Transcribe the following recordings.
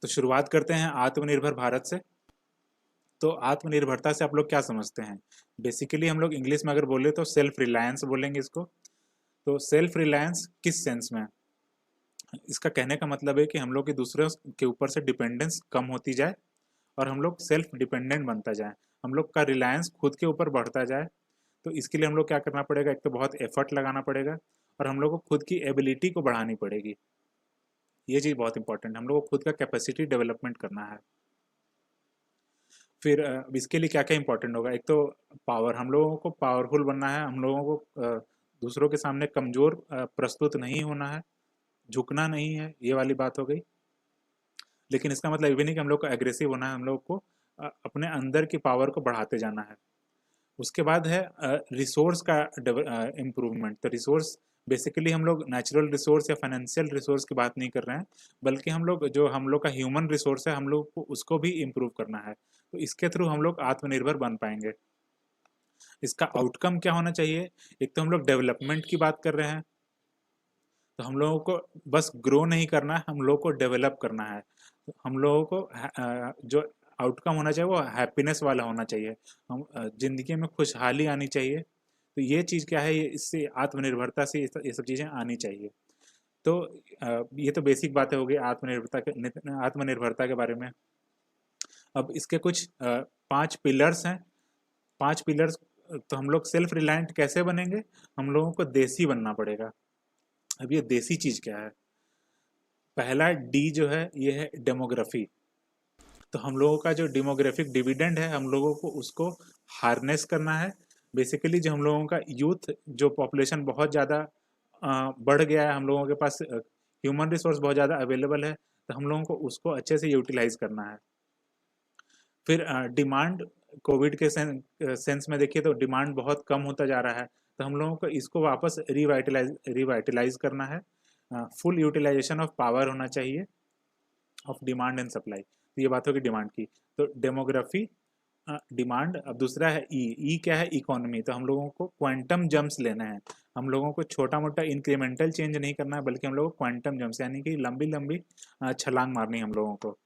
तो शुरुआत करते हैं आत्मनिर्भर भारत से। तो आत्मनिर्भरता से आप लोग क्या समझते हैं? बेसिकली हम लोग इंग्लिश में अगर बोले तो सेल्फ रिलायंस बोलेंगे इसको। तो सेल्फ रिलायंस किस सेंस में? इसका कहने का मतलब है कि हम लोग की दूसरे के ऊपर से डिपेंडेंस कम होती जाए और हम लोग सेल्फ डिपेंडेंट बनता जाए, हम लोग का रिलायंस खुद के ऊपर बढ़ता जाए। तो इसके लिए हम लोग क्या करना पड़ेगा? एक तो बहुत एफर्ट लगाना पड़ेगा और हम लोग को खुद की एबिलिटी को बढ़ानी पड़ेगी। ये चीज़ बहुत इंपॉर्टेंट है, हम लोग को खुद का कैपेसिटी डेवलपमेंट करना है। फिर इसके लिए क्या क्या इंपॉर्टेंट होगा? एक तो पावर, हम लोगों को पावरफुल बनना है, हम लोगों को दूसरों के सामने कमज़ोर प्रस्तुत नहीं होना है, झुकना नहीं है, ये वाली बात हो गई। लेकिन इसका मतलब ये भी नहीं कि हम लोग को एग्रेसिव होना है, हम लोग को अपने अंदर की पावर को बढ़ाते जाना है। उसके बाद है रिसोर्स का इम्प्रूवमेंट। तो रिसोर्स बेसिकली हम लोग नेचुरल रिसोर्स या फाइनेंशियल रिसोर्स की बात नहीं कर रहे हैं, बल्कि हम लोग जो हम लोग का ह्यूमन रिसोर्स है, हम लोग को उसको भी इम्प्रूव करना है। तो इसके थ्रू हम लोग आत्मनिर्भर बन पाएंगे। इसका आउटकम क्या होना चाहिए? एक तो हम लोग डेवलपमेंट की बात कर रहे हैं, तो हम लोगों को बस ग्रो नहीं करना है, हम लोगों को डेवलप करना है। तो हम लोगों को जो आउटकम होना चाहिए वो हैप्पीनेस वाला होना चाहिए। हम जिंदगी में खुशहाली आनी चाहिए। तो ये चीज़ क्या है, ये इससे आत्मनिर्भरता से ये सब चीज़ें आनी चाहिए। तो ये तो बेसिक बातें हो गई आत्मनिर्भरता के बारे में। अब इसके कुछ 5 पिलर्स हैं। 5 पिलर्स। तो हम लोग सेल्फ रिलायंट कैसे बनेंगे? हम लोगों को देसी बनना पड़ेगा। अब ये देसी चीज़ क्या है? पहला डी जो है ये है डेमोग्राफी। तो हम लोगों का जो डेमोग्राफिक डिविडेंड है, हम लोगों को उसको हार्नेस करना है। बेसिकली जो हम लोगों का यूथ जो पॉपुलेशन बहुत ज़्यादा बढ़ गया है, हम लोगों के पास ह्यूमन रिसोर्स बहुत ज़्यादा अवेलेबल है, तो हम लोगों को उसको अच्छे से यूटिलाइज करना है। फिर डिमांड, कोविड के सेंस में देखिए तो डिमांड बहुत कम होता जा रहा है, तो हम लोगों को इसको वापस रिवाइटलाइज करना है। फुल यूटिलाइजेशन ऑफ पावर होना चाहिए, ऑफ डिमांड एंड सप्लाई। तो ये बात होगी डिमांड की। तो डेमोग्राफी, डिमांड। अब दूसरा है ई। ई क्या है? इकोनॉमी। तो हम लोगों को क्वांटम जंप्स लेना है, हम लोगों को छोटा मोटा इंक्रीमेंटल चेंज नहीं करना है, बल्कि हम लोगों को क्वांटम जंप्स यानी कि लंबी लंबी छलांग मारनी है हम लोगों को।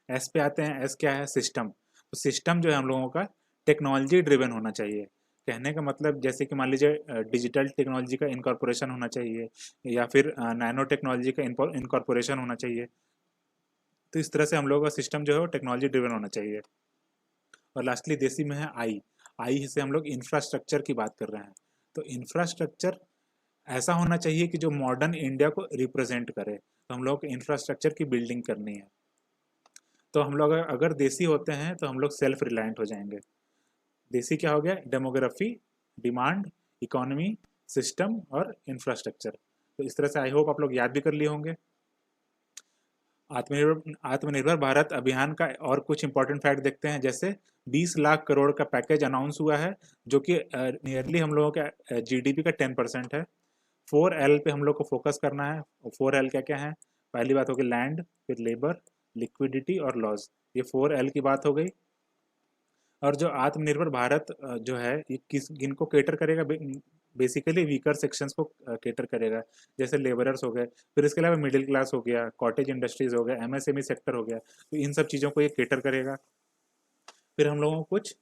एस पे आते हैं। एस क्या है? सिस्टम। तो सिस्टम जो है हम लोगों का टेक्नोलॉजी ड्रिवन होना चाहिए। कहने का मतलब जैसे कि मान लीजिए डिजिटल टेक्नोलॉजी का इनकॉर्पोरेशन होना चाहिए, या फिर नैनो टेक्नोलॉजी का इनकॉर्पोरेशन होना चाहिए। तो इस तरह से हम लोगों का सिस्टम जो है वो टेक्नोलॉजी ड्रिवन होना चाहिए। और लास्टली देसी में है आई। आई से हम लोग इंफ्रास्ट्रक्चर की बात कर रहे हैं। तो इंफ्रास्ट्रक्चर ऐसा होना चाहिए कि जो मॉडर्न इंडिया को रिप्रेजेंट करे। तो हम लोग इंफ्रास्ट्रक्चर की बिल्डिंग करनी है। तो हम लोग अगर देसी होते हैं तो हम लोग सेल्फ रिलायंट हो जाएंगे। देसी क्या हो गया? डेमोग्राफी, डिमांड, इकोनॉमी, सिस्टम और इंफ्रास्ट्रक्चर। तो इस तरह से आई होप आप लोग याद भी कर लिए होंगे। आत्मनिर्भर भारत अभियान का और कुछ इंपॉर्टेंट फैक्ट देखते हैं। जैसे 20 लाख करोड़ का पैकेज अनाउंस हुआ है, जो कि नियरली हम लोगों का जीडीपी का 10% है। 4L पे हम लोग को फोकस करना है। 4L क्या क्या है? पहली बात होगी लैंड, फिर लेबर, लिक्विडिटी और लॉज। ये 4L की बात हो गई। और जो आत्मनिर्भर भारत जो है ये किस किनको कैटर करेगा? बेसिकली वीकर सेक्शंस को कैटर करेगा, जैसे लेबरर्स हो गए। फिर इसके अलावा मिडिल क्लास हो गया, कॉटेज इंडस्ट्रीज हो गया, एमएसएमई सेक्टर हो गया। तो इन सब चीज़ों को ये कैटर करेगा। फिर हम लोगों को कुछ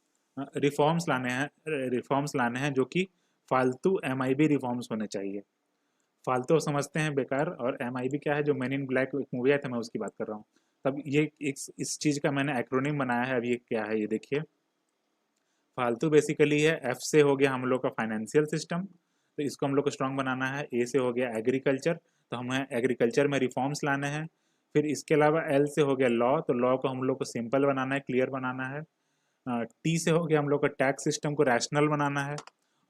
रिफॉर्म्स लाने हैं जो कि फालतू एमआईबी रिफॉर्म्स होने चाहिए। फालतू समझते हैं बेकार, और एमआईबी क्या है? जो मैन इन ब्लैक एक मूवी आया था, मैं उसकी बात कर रहा हूँ। तब ये इस चीज़ का मैंने एक्रोनिम बनाया है। अब ये क्या है ये देखिए। फालतू बेसिकली है। एफ से हो गया हम लोग का फाइनेंशियल सिस्टम, तो इसको हम लोग को स्ट्रॉन्ग बनाना है। ए से हो गया एग्रीकल्चर, तो हमें एग्रीकल्चर में रिफॉर्म्स लाने हैं। फिर इसके अलावा एल से हो गया लॉ, तो लॉ को हम लोग को सिंपल बनाना है, क्लियर बनाना है। टी से हो गया हम लोग का टैक्स सिस्टम को रैशनल बनाना है।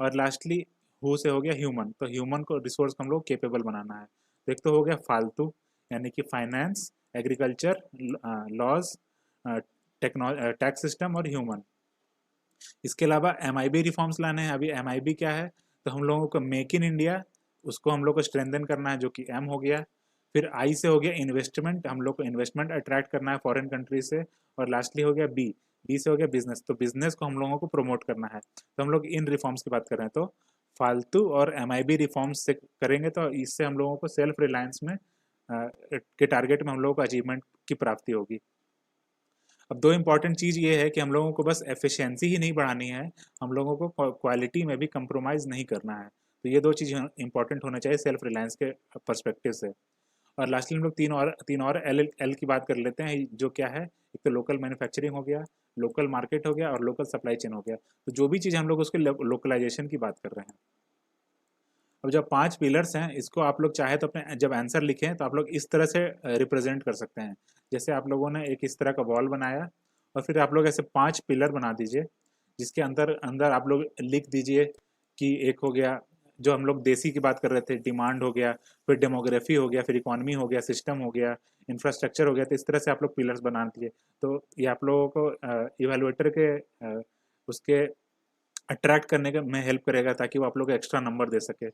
और लास्टली हु से हो गया ह्यूमन, तो ह्यूमन को रिसोर्स को हम लोग केपेबल बनाना है। तो एक तो हो गया फालतू, यानी कि finance, agriculture, laws, tax system और ह्यूमन। इसके अलावा एमआईबी रिफॉर्म्स लाने हैं। अभी एमआईबी क्या है? तो हम लोगों को मेक इन इंडिया, उसको हम लोग को स्ट्रेंथन करना है, जो कि एम हो गया। फिर आई से हो गया इन्वेस्टमेंट, हम लोग को इन्वेस्टमेंट अट्रैक्ट करना है फॉरेन कंट्री से। और लास्टली हो गया बी। बी से हो गया बिजनेस, तो बिजनेस को हम लोगों को प्रमोट करना है। तो हम लोग इन रिफॉर्म्स की बात कर रहे हैं। तो फालतू और एमआईबी रिफॉर्म्स से करेंगे तो इससे हम लोगों को सेल्फ रिलायंस में के टारगेट में हम लोगों को अचीवमेंट की प्राप्ति होगी। अब दो इम्पॉर्टेंट चीज़ ये है कि हम लोगों को बस एफिशिएंसी ही नहीं बढ़ानी है, हम लोगों को क्वालिटी में भी कंप्रोमाइज़ नहीं करना है। तो ये दो चीज़ इंपॉर्टेंट होना चाहिए सेल्फ रिलायंस के पर्सपेक्टिव से। और लास्टली हम लोग तीन और एल एल की बात कर लेते हैं, जो क्या है, एक तो लोकल मैन्युफैक्चरिंग हो गया, लोकल मार्केट हो गया और लोकल सप्लाई चेन हो गया। तो जो भी चीज़ हम लोग उसके लोकलाइजेशन की बात कर रहे हैं। अब जब 5 पिलर्स हैं, इसको आप लोग चाहे तो अपने जब आंसर लिखें तो आप लोग इस तरह से रिप्रेजेंट कर सकते हैं। जैसे आप लोगों ने एक इस तरह का वॉल बनाया और फिर आप लोग ऐसे 5 पिलर बना दीजिए, जिसके अंदर अंदर आप लोग लिख दीजिए कि एक हो गया, जो हम लोग देसी की बात कर रहे थे, डिमांड हो गया, फिर डेमोग्राफी हो गया, फिर इकोनॉमी हो गया, सिस्टम हो गया, इंफ्रास्ट्रक्चर हो गया। तो इस तरह से आप लोग पिलर्स बना दिए। तो ये आप लोगों को इवेलुएटर के उसके अट्रैक्ट करने के में हेल्प करेगा, ताकि वो आप लोग को एक्स्ट्रा नंबर दे सके।